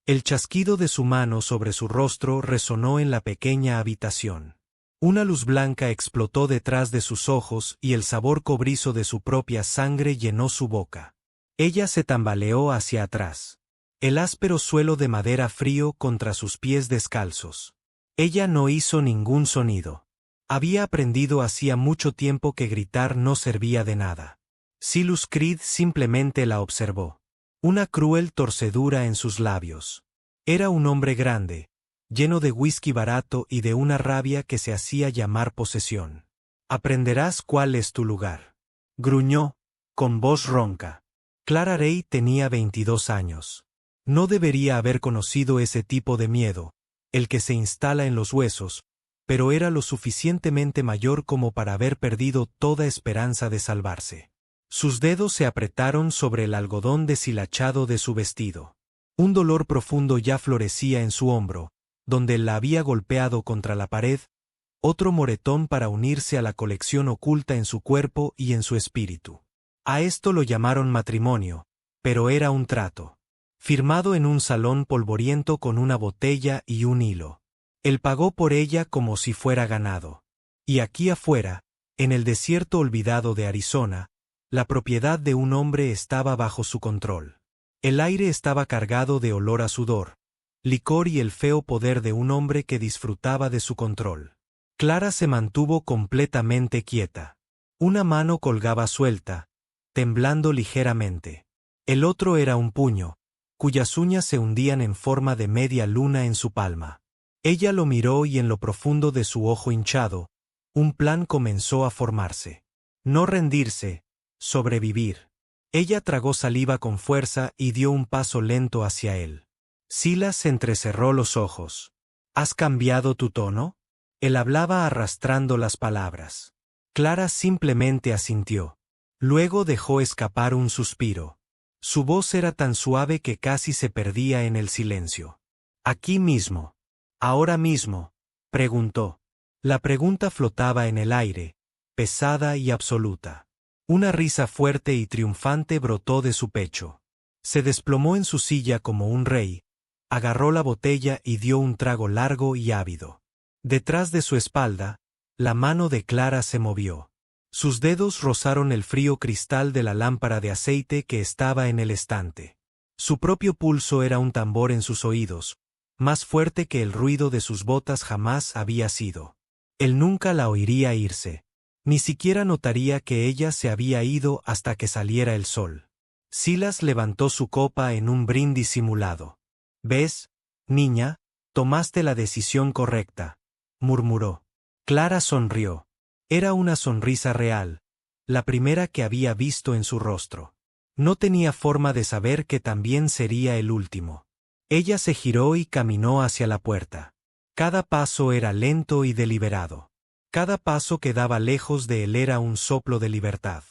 El chasquido de su mano sobre su rostro resonó en la pequeña habitación. Una luz blanca explotó detrás de sus ojos y el sabor cobrizo de su propia sangre llenó su boca. Ella se tambaleó hacia atrás. El áspero suelo de madera frío contra sus pies descalzos. Ella no hizo ningún sonido. Había aprendido hacía mucho tiempo que gritar no servía de nada. Silas Creed simplemente la observó. Una cruel torcedura en sus labios. Era un hombre grande, lleno de whisky barato y de una rabia que se hacía llamar posesión. «Aprenderás cuál es tu lugar», gruñó, con voz ronca. Clara Rey tenía 22 años. No debería haber conocido ese tipo de miedo, el que se instala en los huesos, pero era lo suficientemente mayor como para haber perdido toda esperanza de salvarse. Sus dedos se apretaron sobre el algodón deshilachado de su vestido. Un dolor profundo ya florecía en su hombro, donde la había golpeado contra la pared, otro moretón para unirse a la colección oculta en su cuerpo y en su espíritu. A esto lo llamaron matrimonio, pero era un trato. Firmado en un salón polvoriento con una botella y un hilo. Él pagó por ella como si fuera ganado. Y aquí afuera, en el desierto olvidado de Arizona, la propiedad de un hombre estaba bajo su control. El aire estaba cargado de olor a sudor, licor y el feo poder de un hombre que disfrutaba de su control. Clara se mantuvo completamente quieta. Una mano colgaba suelta, temblando ligeramente. El otro era un puño, cuyas uñas se hundían en forma de media luna en su palma. Ella lo miró y en lo profundo de su ojo hinchado, un plan comenzó a formarse. No rendirse, sobrevivir. Ella tragó saliva con fuerza y dio un paso lento hacia él. Silas entrecerró los ojos. ¿Has cambiado tu tono? Él hablaba arrastrando las palabras. Clara simplemente asintió. Luego dejó escapar un suspiro. Su voz era tan suave que casi se perdía en el silencio. «¿Aquí mismo? ¿Ahora mismo?», preguntó. La pregunta flotaba en el aire, pesada y absoluta. Una risa fuerte y triunfante brotó de su pecho. Se desplomó en su silla como un rey, agarró la botella y dio un trago largo y ávido. Detrás de su espalda, la mano de Clara se movió. Sus dedos rozaron el frío cristal de la lámpara de aceite que estaba en el estante. Su propio pulso era un tambor en sus oídos, más fuerte que el ruido de sus botas jamás había sido. Él nunca la oiría irse. Ni siquiera notaría que ella se había ido hasta que saliera el sol. Silas levantó su copa en un brindis simulado. «¿Ves, niña? Tomaste la decisión correcta», murmuró. Clara sonrió. Era una sonrisa real, la primera que había visto en su rostro. No tenía forma de saber que también sería el último. Ella se giró y caminó hacia la puerta. Cada paso era lento y deliberado. Cada paso que daba lejos de él era un soplo de libertad.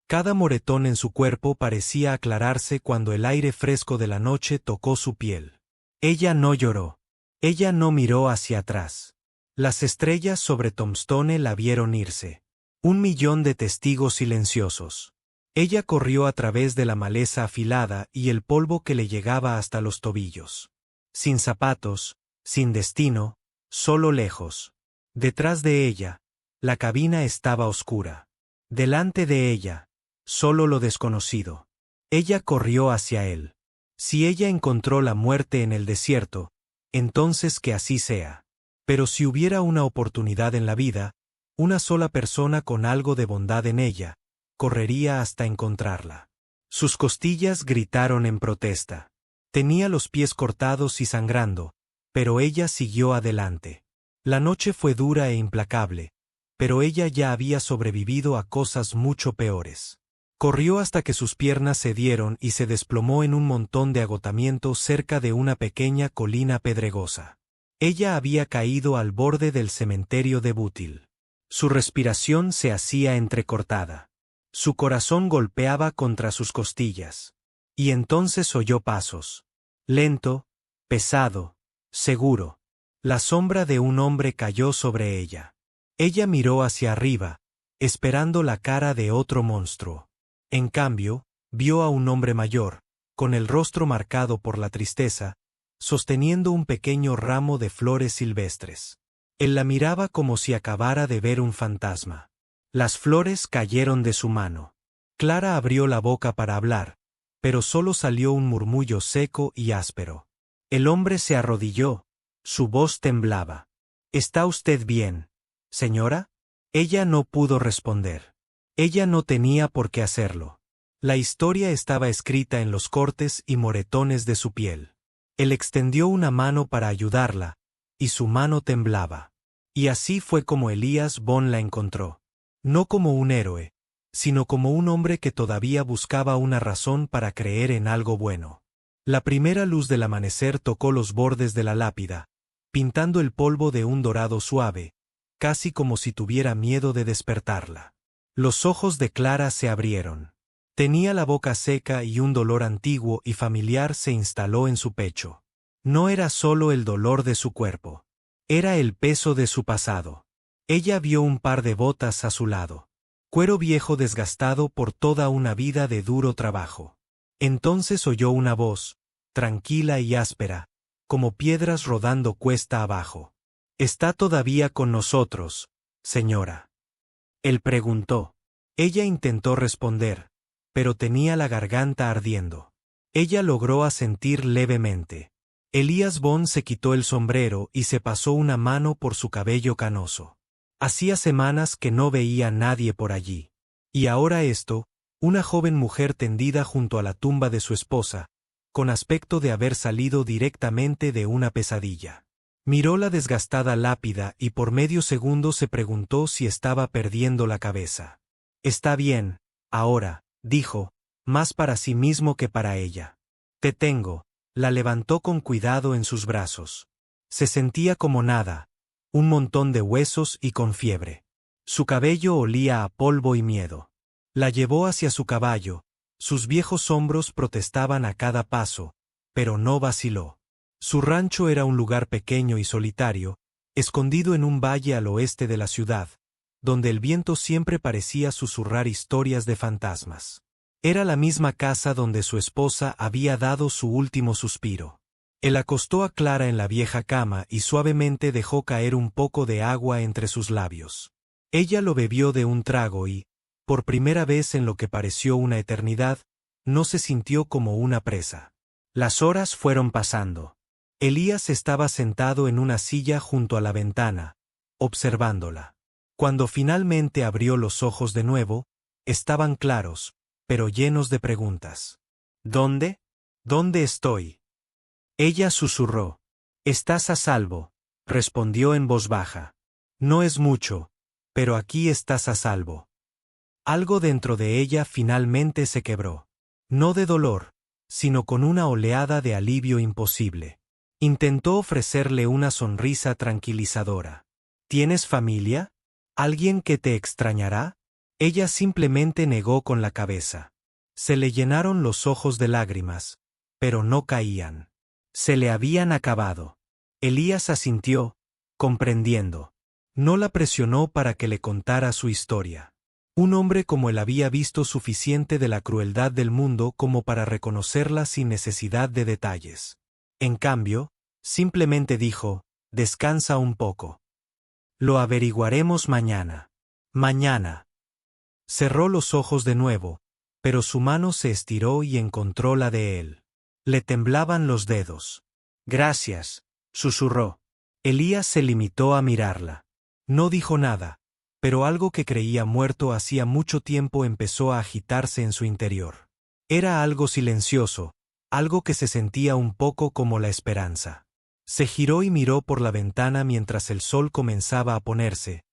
Cada moretón en su cuerpo parecía aclararse cuando el aire fresco de la noche tocó su piel. Ella no lloró. Ella no miró hacia atrás. Las estrellas sobre Tombstone la vieron irse. 1.000.000 de testigos silenciosos. Ella corrió a través de la maleza afilada y el polvo que le llegaba hasta los tobillos. Sin zapatos, sin destino, solo lejos. Detrás de ella, la cabina estaba oscura. Delante de ella, solo lo desconocido. Ella corrió hacia él. Si ella encontró la muerte en el desierto, entonces que así sea. Pero si hubiera una oportunidad en la vida, una sola persona con algo de bondad en ella, correría hasta encontrarla. Sus costillas gritaron en protesta. Tenía los pies cortados y sangrando, pero ella siguió adelante. La noche fue dura e implacable, pero ella ya había sobrevivido a cosas mucho peores. Corrió hasta que sus piernas cedieron y se desplomó en un montón de agotamiento cerca de una pequeña colina pedregosa. Ella había caído al borde del cementerio de Bootheel. Su respiración se hacía entrecortada. Su corazón golpeaba contra sus costillas. Y entonces oyó pasos. Lento, pesado, seguro. La sombra de un hombre cayó sobre ella. Ella miró hacia arriba, esperando la cara de otro monstruo. En cambio, vio a un hombre mayor, con el rostro marcado por la tristeza, sosteniendo un pequeño ramo de flores silvestres. Él la miraba como si acabara de ver un fantasma. Las flores cayeron de su mano. Clara abrió la boca para hablar, pero solo salió un murmullo seco y áspero. El hombre se arrodilló. Su voz temblaba. ¿Está usted bien, señora? Ella no pudo responder. Ella no tenía por qué hacerlo. La historia estaba escrita en los cortes y moretones de su piel. Él extendió una mano para ayudarla, y su mano temblaba. Y así fue como Elías Bond la encontró. No como un héroe, sino como un hombre que todavía buscaba una razón para creer en algo bueno. La primera luz del amanecer tocó los bordes de la lápida, pintando el polvo de un dorado suave, casi como si tuviera miedo de despertarla. Los ojos de Clara se abrieron. Tenía la boca seca y un dolor antiguo y familiar se instaló en su pecho. No era solo el dolor de su cuerpo. Era el peso de su pasado. Ella vio un par de botas a su lado. Cuero viejo desgastado por toda una vida de duro trabajo. Entonces oyó una voz, tranquila y áspera, como piedras rodando cuesta abajo. ¿Está todavía con nosotros, señora? Él preguntó. Ella intentó responder, pero tenía la garganta ardiendo. Ella logró asentir levemente. Elías Bond se quitó el sombrero y se pasó una mano por su cabello canoso. Hacía semanas que no veía a nadie por allí. Y ahora esto, una joven mujer tendida junto a la tumba de su esposa, con aspecto de haber salido directamente de una pesadilla. Miró la desgastada lápida y por medio segundo se preguntó si estaba perdiendo la cabeza. Está bien, ahora, dijo, más para sí mismo que para ella. Te tengo. La levantó con cuidado en sus brazos. Se sentía como nada, un montón de huesos y con fiebre. Su cabello olía a polvo y miedo. La llevó hacia su caballo, sus viejos hombros protestaban a cada paso, pero no vaciló. Su rancho era un lugar pequeño y solitario, escondido en un valle al oeste de la ciudad, donde el viento siempre parecía susurrar historias de fantasmas. Era la misma casa donde su esposa había dado su último suspiro. Él acostó a Clara en la vieja cama y suavemente dejó caer un poco de agua entre sus labios. Ella lo bebió de un trago y, por primera vez en lo que pareció una eternidad, no se sintió como una presa. Las horas fueron pasando. Elías estaba sentado en una silla junto a la ventana, observándola. Cuando finalmente abrió los ojos de nuevo, estaban claros, pero llenos de preguntas. ¿Dónde? ¿Dónde estoy? Ella susurró. Estás a salvo, respondió en voz baja. No es mucho, pero aquí estás a salvo. Algo dentro de ella finalmente se quebró. No de dolor, sino con una oleada de alivio imposible. Intentó ofrecerle una sonrisa tranquilizadora. ¿Tienes familia? ¿Alguien que te extrañará? Ella simplemente negó con la cabeza. Se le llenaron los ojos de lágrimas, pero no caían. Se le habían acabado. Elías asintió, comprendiendo. No la presionó para que le contara su historia. Un hombre como él había visto suficiente de la crueldad del mundo como para reconocerla sin necesidad de detalles. En cambio, simplemente dijo, descansa un poco. Lo averiguaremos mañana. Mañana. Cerró los ojos de nuevo, pero su mano se estiró y encontró la de él. Le temblaban los dedos. Gracias, susurró. Elías se limitó a mirarla. No dijo nada, pero algo que creía muerto hacía mucho tiempo empezó a agitarse en su interior. Era algo silencioso, algo que se sentía un poco como la esperanza. Se giró y miró por la ventana mientras el sol comenzaba a ponerse,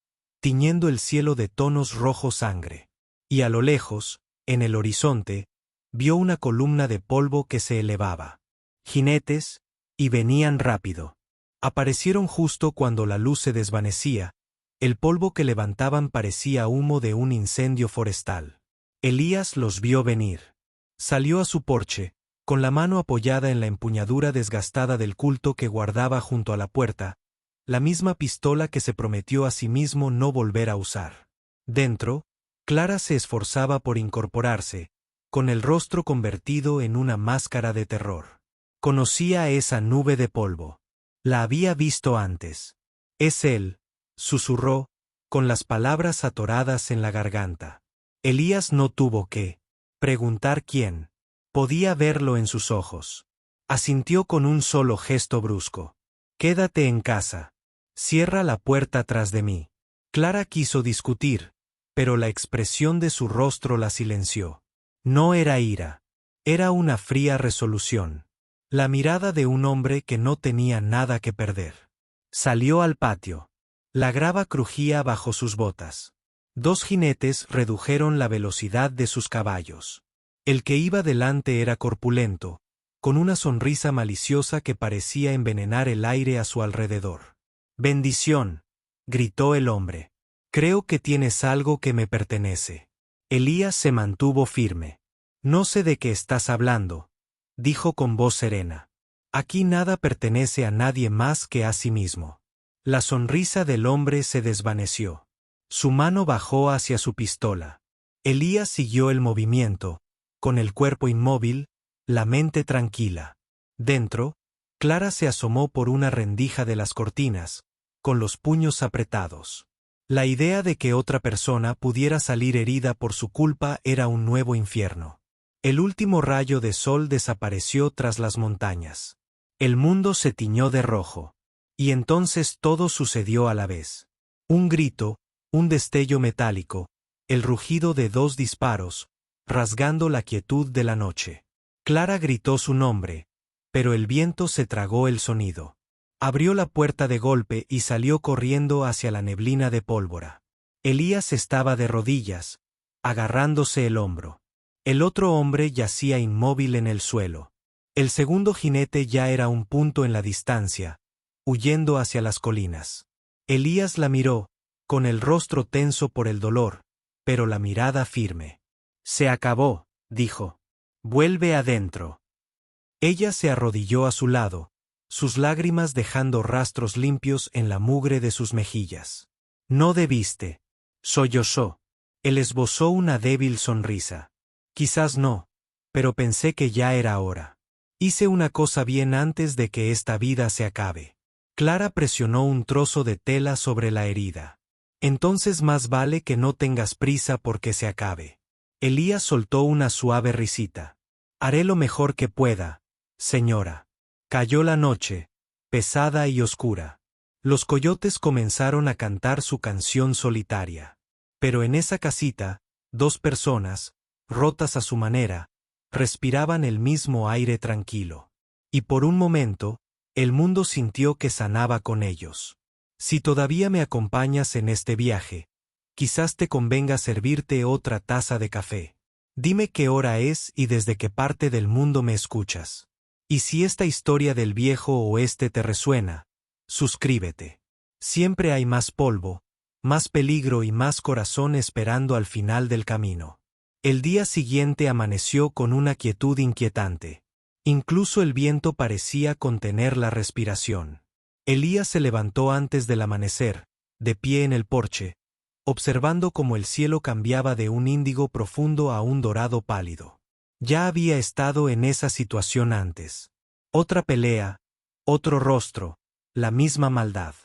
tiñendo el cielo de tonos rojo sangre. Y a lo lejos, en el horizonte, vio una columna de polvo que se elevaba. Jinetes, y venían rápido. Aparecieron justo cuando la luz se desvanecía, el polvo que levantaban parecía humo de un incendio forestal. Elías los vio venir. Salió a su porche, con la mano apoyada en la empuñadura desgastada del culto que guardaba junto a la puerta, la misma pistola que se prometió a sí mismo no volver a usar. Dentro, Clara se esforzaba por incorporarse, con el rostro convertido en una máscara de terror. Conocía esa nube de polvo. La había visto antes. Es él, susurró, con las palabras atoradas en la garganta. Elías no tuvo que preguntar quién. Podía verlo en sus ojos. Asintió con un solo gesto brusco. Quédate en casa. Cierra la puerta tras de mí. Clara quiso discutir, pero la expresión de su rostro la silenció. No era ira. Era una fría resolución. La mirada de un hombre que no tenía nada que perder. Salió al patio. La grava crujía bajo sus botas. 2 jinetes redujeron la velocidad de sus caballos. El que iba delante era corpulento, con una sonrisa maliciosa que parecía envenenar el aire a su alrededor. «Bendición», gritó el hombre. «Creo que tienes algo que me pertenece». Elías se mantuvo firme. «No sé de qué estás hablando», dijo con voz serena. «Aquí nada pertenece a nadie más que a sí mismo». La sonrisa del hombre se desvaneció. Su mano bajó hacia su pistola. Elías siguió el movimiento, con el cuerpo inmóvil, la mente tranquila. Dentro, Clara se asomó por una rendija de las cortinas, con los puños apretados. La idea de que otra persona pudiera salir herida por su culpa era un nuevo infierno. El último rayo de sol desapareció tras las montañas. El mundo se tiñó de rojo. Y entonces todo sucedió a la vez. Un grito, un destello metálico, el rugido de 2 disparos, rasgando la quietud de la noche. Clara gritó su nombre, pero el viento se tragó el sonido. Abrió la puerta de golpe y salió corriendo hacia la neblina de pólvora. Elías estaba de rodillas, agarrándose el hombro. El otro hombre yacía inmóvil en el suelo. El segundo jinete ya era un punto en la distancia, huyendo hacia las colinas. Elías la miró, con el rostro tenso por el dolor, pero la mirada firme. «Se acabó», dijo. «Vuelve adentro». Ella se arrodilló a su lado, sus lágrimas dejando rastros limpios en la mugre de sus mejillas. «No debiste», sollozó. Él esbozó una débil sonrisa. «Quizás no, pero pensé que ya era hora. Hice una cosa bien antes de que esta vida se acabe». Clara presionó un trozo de tela sobre la herida. «Entonces más vale que no tengas prisa porque se acabe». Elías soltó una suave risita. «Haré lo mejor que pueda, señora». Cayó la noche, pesada y oscura. Los coyotes comenzaron a cantar su canción solitaria. Pero en esa casita, 2 personas, rotas a su manera, respiraban el mismo aire tranquilo. Y por un momento, el mundo sintió que sanaba con ellos. «Si todavía me acompañas en este viaje, quizás te convenga servirte otra taza de café. Dime qué hora es y desde qué parte del mundo me escuchas. Y si esta historia del viejo oeste te resuena, suscríbete. Siempre hay más polvo, más peligro y más corazón esperando al final del camino». El día siguiente amaneció con una quietud inquietante. Incluso el viento parecía contener la respiración. Elías se levantó antes del amanecer, de pie en el porche, observando cómo el cielo cambiaba de un índigo profundo a un dorado pálido. Ya había estado en esa situación antes. Otra pelea, otro rostro, la misma maldad.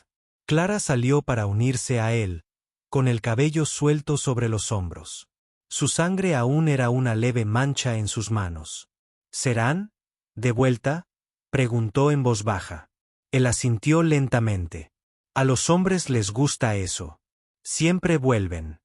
Clara salió para unirse a él, con el cabello suelto sobre los hombros. Su sangre aún era una leve mancha en sus manos. «¿Serán de vuelta?», preguntó en voz baja. Él asintió lentamente. «A los hombres les gusta eso. Siempre vuelven».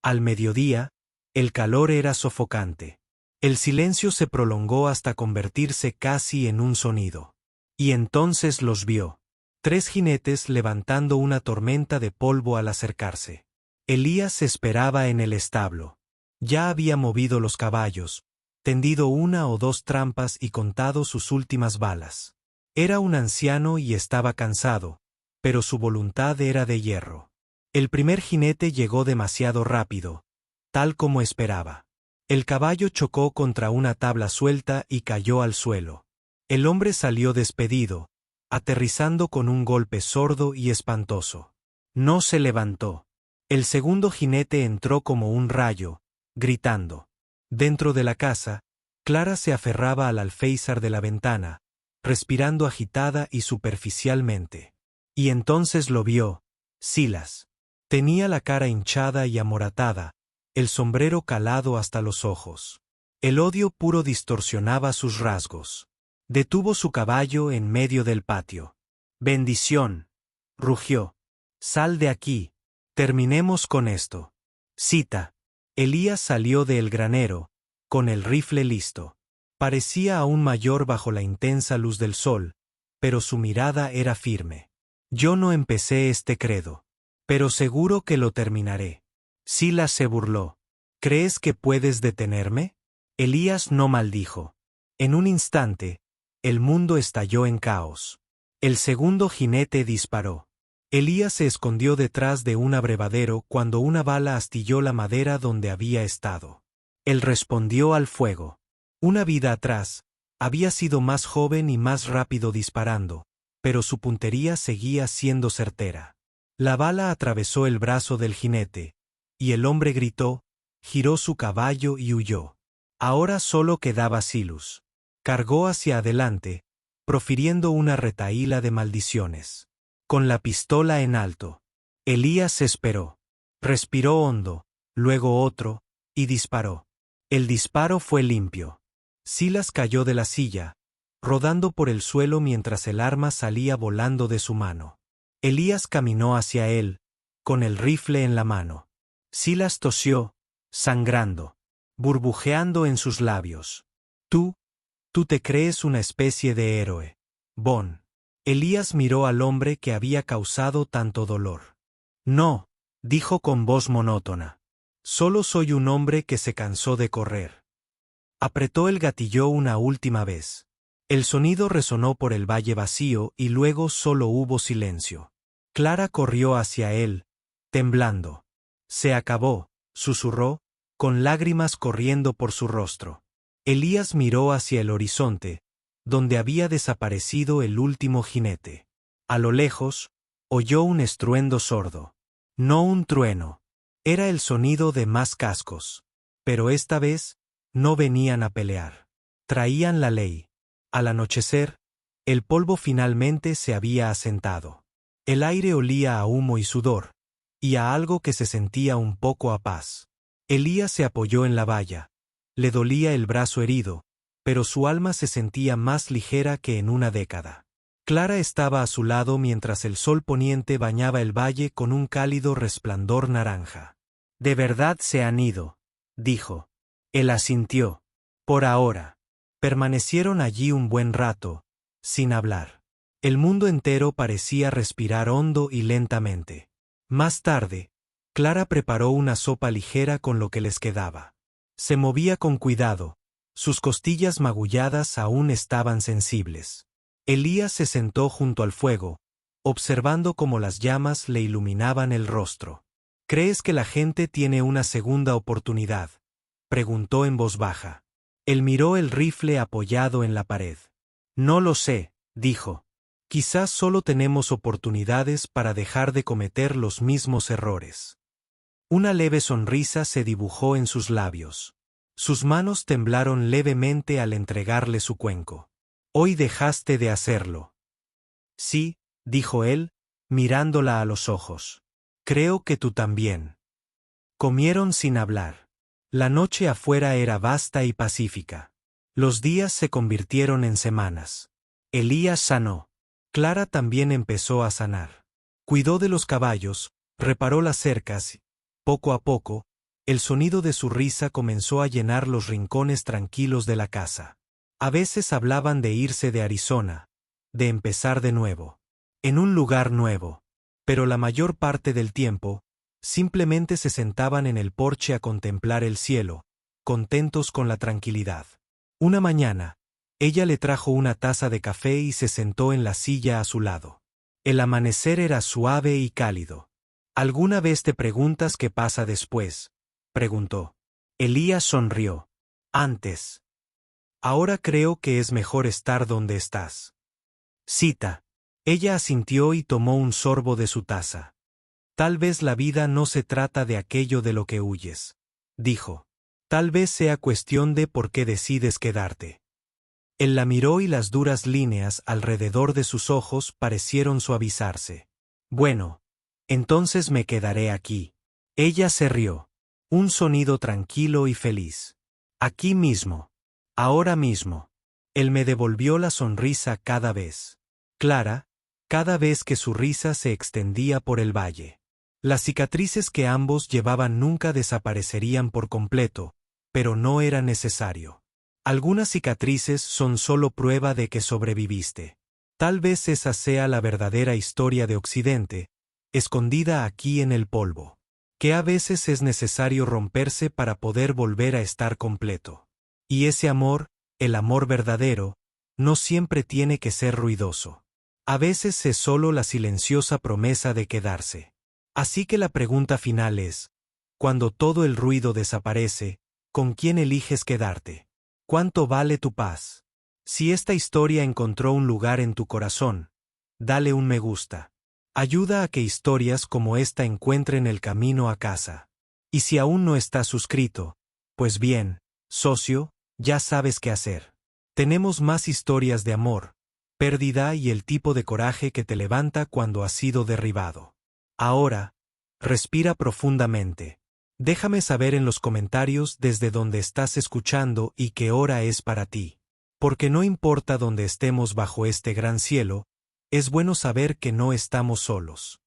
Al mediodía, el calor era sofocante. El silencio se prolongó hasta convertirse casi en un sonido. Y entonces los vio. 3 jinetes levantando una tormenta de polvo al acercarse. Elías esperaba en el establo. Ya había movido los caballos, tendido 1 o 2 trampas y contado sus últimas balas. Era un anciano y estaba cansado, pero su voluntad era de hierro. El primer jinete llegó demasiado rápido, tal como esperaba. El caballo chocó contra una tabla suelta y cayó al suelo. El hombre salió despedido, aterrizando con un golpe sordo y espantoso. No se levantó. El segundo jinete entró como un rayo, gritando. Dentro de la casa, Clara se aferraba al alféizar de la ventana, respirando agitada y superficialmente. Y entonces lo vio, Silas. Tenía la cara hinchada y amoratada, el sombrero calado hasta los ojos. El odio puro distorsionaba sus rasgos. Detuvo su caballo en medio del patio. «Bendición», rugió. «Sal de aquí. Terminemos con esto». Cita. Elías salió del granero, con el rifle listo. Parecía aún mayor bajo la intensa luz del sol, pero su mirada era firme. «Yo no empecé este credo. Pero seguro que lo terminaré». Silas se burló. «¿Crees que puedes detenerme?». Elías no maldijo. En un instante, el mundo estalló en caos. El segundo jinete disparó. Elías se escondió detrás de un abrevadero cuando una bala astilló la madera donde había estado. Él respondió al fuego. Una vida atrás, había sido más joven y más rápido disparando, pero su puntería seguía siendo certera. La bala atravesó el brazo del jinete, y el hombre gritó, giró su caballo y huyó. Ahora solo quedaba Silus. Cargó hacia adelante, profiriendo una retahíla de maldiciones. Con la pistola en alto. Elías esperó. Respiró hondo, luego otro, y disparó. El disparo fue limpio. Silas cayó de la silla, rodando por el suelo mientras el arma salía volando de su mano. Elías caminó hacia él, con el rifle en la mano. Silas tosió, sangrando, burbujeando en sus labios. Tú te crees una especie de héroe. Bon. Elías miró al hombre que había causado tanto dolor. No, dijo con voz monótona. Solo soy un hombre que se cansó de correr. Apretó el gatillo una última vez. El sonido resonó por el valle vacío y luego solo hubo silencio. Clara corrió hacia él, temblando. Se acabó, susurró, con lágrimas corriendo por su rostro. Elías miró hacia el horizonte, donde había desaparecido el último jinete. A lo lejos, oyó un estruendo sordo. No un trueno. Era el sonido de más cascos. Pero esta vez, no venían a pelear. Traían la ley. Al anochecer, el polvo finalmente se había asentado. El aire olía a humo y sudor, y a algo que se sentía un poco a paz. Elías se apoyó en la valla. Le dolía el brazo herido, pero su alma se sentía más ligera que en una década. Clara estaba a su lado mientras el sol poniente bañaba el valle con un cálido resplandor naranja. «De verdad se han ido», dijo. Él asintió. Por ahora. Permanecieron allí un buen rato, sin hablar. El mundo entero parecía respirar hondo y lentamente. Más tarde, Clara preparó una sopa ligera con lo que les quedaba. Se movía con cuidado. Sus costillas magulladas aún estaban sensibles. Elías se sentó junto al fuego, observando cómo las llamas le iluminaban el rostro. «¿Crees que la gente tiene una segunda oportunidad?», preguntó en voz baja. Él miró el rifle apoyado en la pared. «No lo sé», dijo. «Quizás solo tenemos oportunidades para dejar de cometer los mismos errores». Una leve sonrisa se dibujó en sus labios. Sus manos temblaron levemente al entregarle su cuenco. «Hoy dejaste de hacerlo». «Sí», dijo él, mirándola a los ojos. «Creo que tú también». Comieron sin hablar. La noche afuera era vasta y pacífica. Los días se convirtieron en semanas. Elías sanó. Clara también empezó a sanar. Cuidó de los caballos, reparó las cercas. Poco a poco, el sonido de su risa comenzó a llenar los rincones tranquilos de la casa. A veces hablaban de irse de Arizona, de empezar de nuevo, en un lugar nuevo, pero la mayor parte del tiempo, simplemente se sentaban en el porche a contemplar el cielo, contentos con la tranquilidad. Una mañana, ella le trajo una taza de café y se sentó en la silla a su lado. El amanecer era suave y cálido. «¿Alguna vez te preguntas qué pasa después?», preguntó. Elías sonrió. «Antes. Ahora creo que es mejor estar donde estás». Cita. Ella asintió y tomó un sorbo de su taza. «Tal vez la vida no se trata de aquello de lo que huyes», dijo. «Tal vez sea cuestión de por qué decides quedarte». Él la miró y las duras líneas alrededor de sus ojos parecieron suavizarse. Bueno, entonces me quedaré aquí. Ella se rió. Un sonido tranquilo y feliz. Aquí mismo. Ahora mismo. Él me devolvió la sonrisa cada vez. Clara, cada vez que su risa se extendía por el valle. Las cicatrices que ambos llevaban nunca desaparecerían por completo, pero no era necesario. Algunas cicatrices son solo prueba de que sobreviviste. Tal vez esa sea la verdadera historia de Occidente, escondida aquí en el polvo. Que a veces es necesario romperse para poder volver a estar completo. Y ese amor, el amor verdadero, no siempre tiene que ser ruidoso. A veces es solo la silenciosa promesa de quedarse. Así que la pregunta final es, cuando todo el ruido desaparece, ¿con quién eliges quedarte? ¿Cuánto vale tu paz? Si esta historia encontró un lugar en tu corazón, dale un me gusta. Ayuda a que historias como esta encuentren el camino a casa. Y si aún no estás suscrito, pues bien, socio, ya sabes qué hacer. Tenemos más historias de amor, pérdida y el tipo de coraje que te levanta cuando has sido derribado. Ahora, respira profundamente. Déjame saber en los comentarios desde donde estás escuchando y qué hora es para ti. Porque no importa dónde estemos bajo este gran cielo, es bueno saber que no estamos solos.